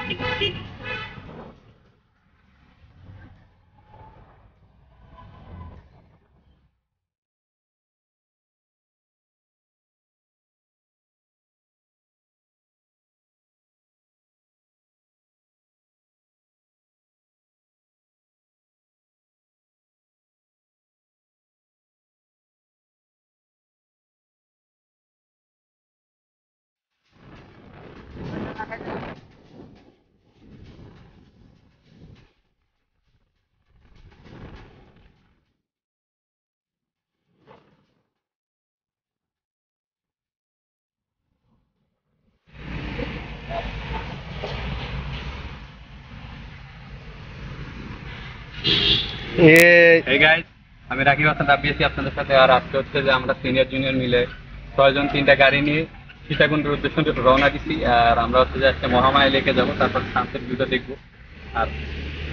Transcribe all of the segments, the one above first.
এই গাইস, আমি রাকিব হাসান রাব্বি আপনাদের সাথে। আর আজকে হচ্ছে যে আমরা সিনিয়র জুনিয়র মিলে 6 জন 3টা গাড়ি নিয়ে সীতাকুণ্ডের উদ্দেশ্যে রওনা দিছি। আর আমরা হচ্ছে যে আজকে মহামায়া লেকে যাবো, তারপর শান্তির ভিউটা দেখবো। আর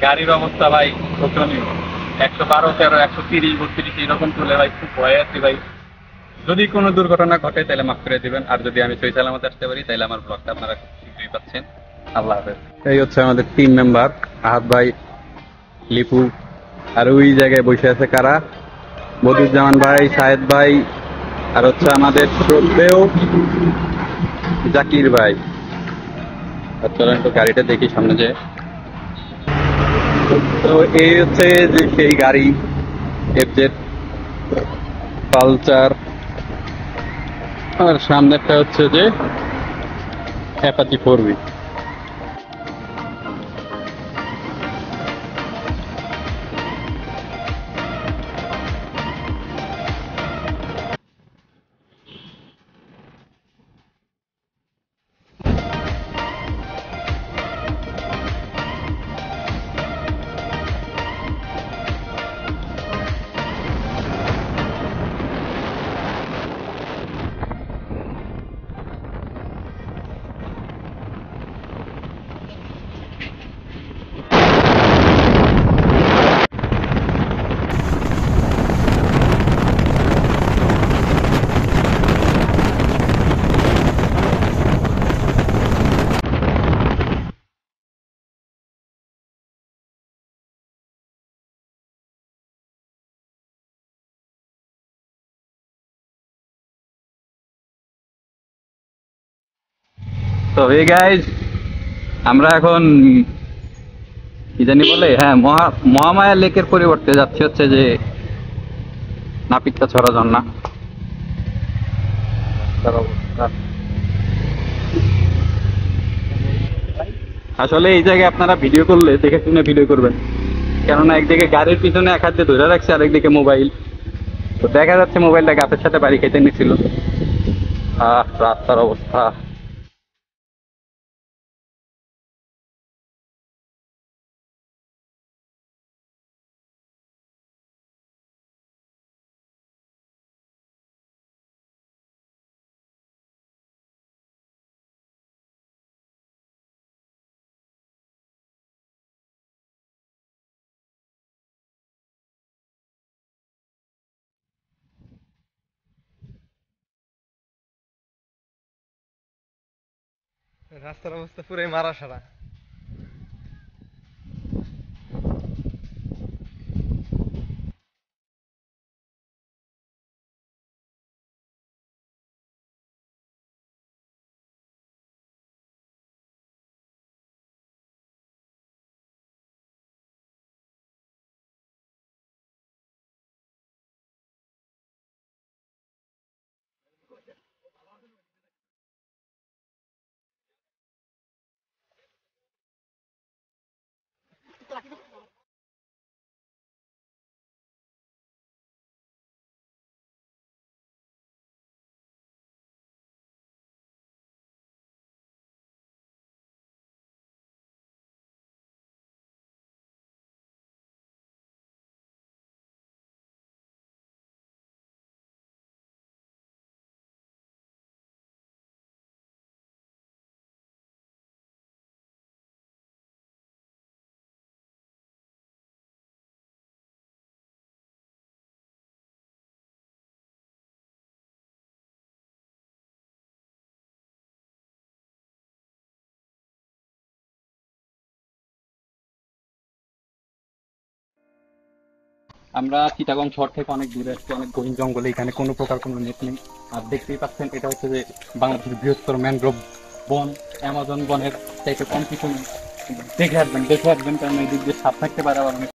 গাড়ির অবস্থা ভাই শোচনীয়, 112, 13, 130, 32 এইরকম চলে ভাই, খুব ভয় আছি ভাই। যদি কোনো দুর্ঘটনা ঘটে তাহলে মাফ করে দিবেন, আর যদি আমি সহি সালামত আসতে পারি তাহলে আমার ব্লগটা আপনারা খুব শীঘ্রই পাচ্ছেন। আল্লাহ হাফেজ। এই হচ্ছে আমাদের টিম মেম্বার, আহাদ ভাই, লিপু। আর ওই জায়গায় বসে আছে কারা? বদুজ্জামান ভাই, শাহেদ ভাই, আর হচ্ছে আমাদের শ্রদ্ধেয় জাকির ভাই। আর চলেন একটু গাড়িটা দেখি সামনে যে। তো এই হচ্ছে যে সেই গাড়ি, এফজেড পালচার। আর সামনেরটা হচ্ছে যে অ্যাপাচি 4V। তো হে গাইজ, আমরা এখন কি জানি বলে, হ্যাঁ, মহামায়া লেকের পরিবর্তে যাচ্ছি হচ্ছে যে নাপিতটা ছড়া ঝর্ণা। তার অবস্থা আসলে এই জায়গায় আপনারা ভিডিও করলে দেখে শুনে ভিডিও করবেন, কেননা একদিকে গাড়ির পিছনে এক হাত দিয়ে ধরে রাখছে, আর একদিকে মোবাইল। তো দেখা যাচ্ছে মোবাইলটা গাছের সাথে বাড়ি খেতে নিছিল। রাস্তার অবস্থা। রাস্তার অবস্থা পুরাই মারা সারা। আমরা চিটাগং শহর থেকে অনেক দূরে আসছি, অনেক গহীন জঙ্গলে, এখানে কোনো প্রকার কোনো নেট নেই। আর দেখতেই পাচ্ছেন এটা হচ্ছে যে বাংলাদেশের বৃহত্তর ম্যানগ্রোভ বন, অ্যামাজন বনের চাইতে কম কিছু নেই। দেখে আসবেন কারণ এই দিক দিয়ে সাপ থাকতে পারে আবার অনেক।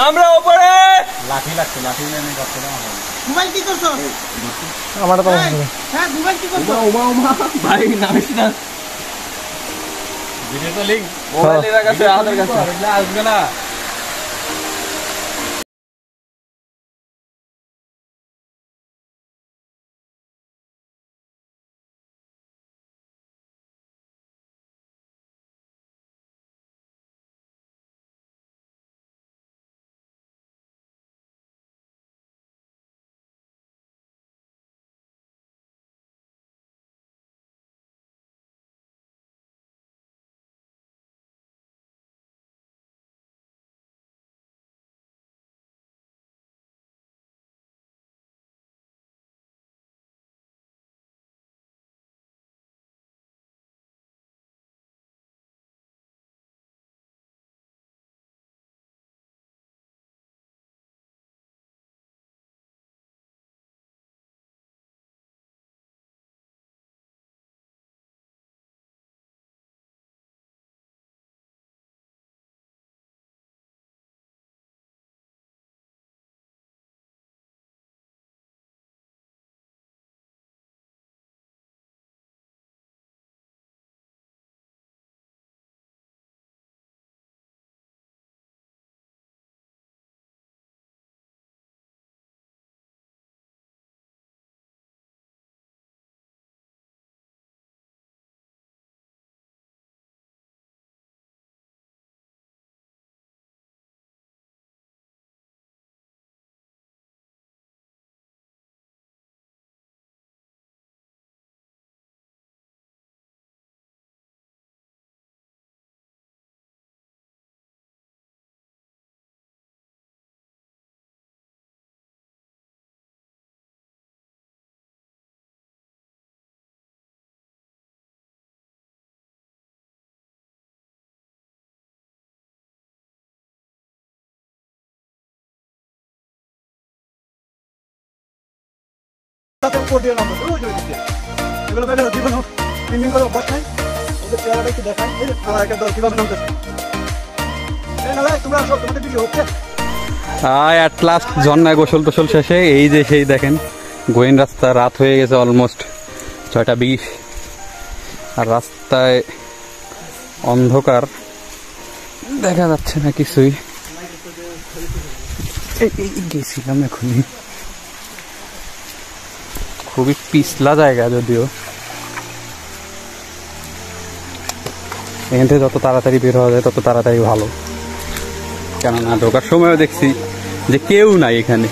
আমরা উপরে। লাঠি লাগছে, লাঠি নিয়ে আমি করতে দেওয়া হবে। মোবাইল কি করছো? আমার তো হ্যাঁ মোবাইল কি করছো? ভাই নামিস না, ভিডিও তো লিঙ্ক মোবাইল এর কাছে আমাদের কাছে আসবে না। তাতে উপর দিয়ে নামবে ওই ওই দিকে এগুলো বের হতে কোনো তিন করে অভ্যাস নাই ওদের চেহারাটা একটু দেখাই এই যে আমার একটা দল কিভাবে নামতেছে এই না ভাই তোমরা আসো তোমাদের ভিডিও হচ্ছে অ্যাট লাস্ট ঝর্ণায় গোসল টোসল শেষে এই যে সেই দেখেন গোয়েন রাস্তা, রাত হয়ে গেছে অলমোস্ট 6:20 আর রাস্তায় অন্ধকার, দেখা যাচ্ছে না কিছুই। গেছিলাম এখনই, খুবই পিছলা জায়গা যদিও, এখান থেকে যত তাড়াতাড়ি বের হওয়া যায় তত তাড়াতাড়ি ভালো, কেননা ঢোকার সময়ও দেখছি যে কেউ নাই এখানে।